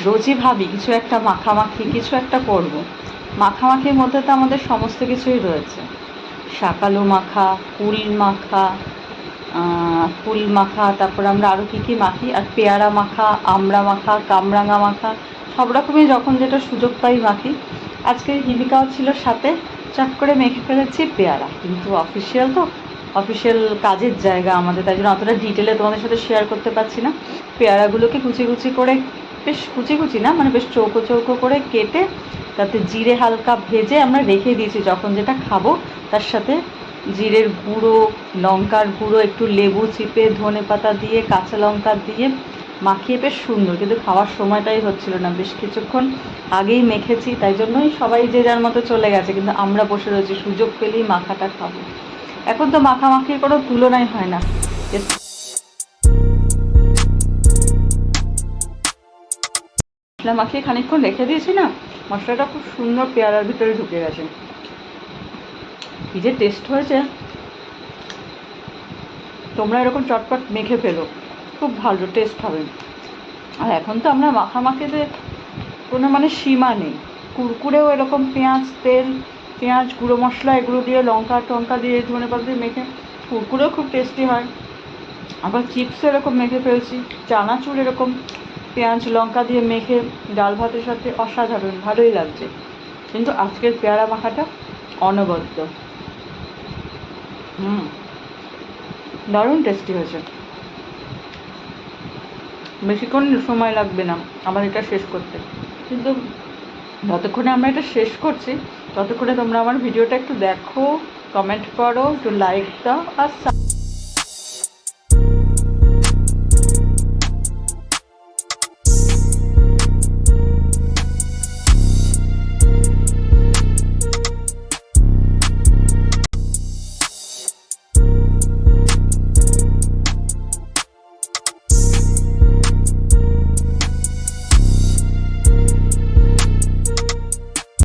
রোজই ভাবি কিছু একটা মাখামাখি কিছু একটা করব। মাখামাখির মধ্যে তো আমাদের সমস্ত কিছুই রয়েছে, শাকালু মাখা, ফুল মাখা, তারপর আমরা আরও কী কী মাখি, আর পেয়ারা মাখা, আমড়া মাখা, কামরাঙা মাখা, সব রকমই যখন যেটা সুযোগ পাই মাখি। আজকে হিবিকাও ছিল সাথে, চট করে মেখে ফেলেছি পেয়ারা। কিন্তু অফিসিয়াল কাজের জায়গা আমাদের, তাই জন্য অতটা ডিটেলে তোমাদের সাথে শেয়ার করতে পারছি না। পেয়ারাগুলোকে কুচি কুচি করে, বেশ কুচি কুচি না, মানে বেশ চৌকো চৌকো করে কেটে তাতে জিরে হালকা ভেজে আমরা রেখে দিয়েছি, যখন যেটা খাবো তার সাথে জিরের গুঁড়ো, লঙ্কার গুঁড়ো, একটু লেবু চিপে, ধনে পাতা দিয়ে, কাঁচা লঙ্কা দিয়ে মাখিয়ে বেশ সুন্দর। কিন্তু খাওয়ার সময়টাই হচ্ছিল না, বেশ কিছুক্ষণ আগেই মেখেছি, তাই জন্যই সবাই যে যার মতো চলে গেছে, কিন্তু আমরা বসে রয়েছি সুযোগ পেলেই মাখাটা খাবো। এখন তো মাখামাখির কোনো তুলনাই হয় না। মশলা মাখিয়ে খানিকক্ষণ রেখে দিয়েছি না, মশলাটা খুব সুন্দর পেয়ারার ভিতরে ঢুকে গেছে। কী যে টেস্ট হয়েছে, তোমরা এরকম চটপট মেখে ফেলো, খুব ভালো টেস্ট হবে। আর এখন তো আমরা মাখামাখিতে কোনো মানে সীমা নেই। কুরকুরেও এরকম পেঁয়াজ, গুঁড়ো মশলা এগুলো দিয়ে, লঙ্কা টঙ্কা দিয়ে, ধনে পাতা দিয়ে মেখে কুরকুরেও খুব টেস্টি হয়। আবার চিপসও এরকম মেখে ফেলছি, চানাচুর এরকম পেঁয়াজ লঙ্কা দিয়ে মেখে ডাল ভাতের সাথে অসাধারণ ভালোই লাগছে। কিন্তু আজকের পেয়ারা মাখাটা অনবদ্য, দারুণ টেস্টি হয়েছে। বেশিক্ষণ সময় লাগবে না আমার এটা শেষ করতে, কিন্তু যতক্ষণে আমরা এটা শেষ করছি ততক্ষণে তোমরা আমার ভিডিওটা একটু দেখো, কমেন্ট করো, একটু লাইক দাও, আর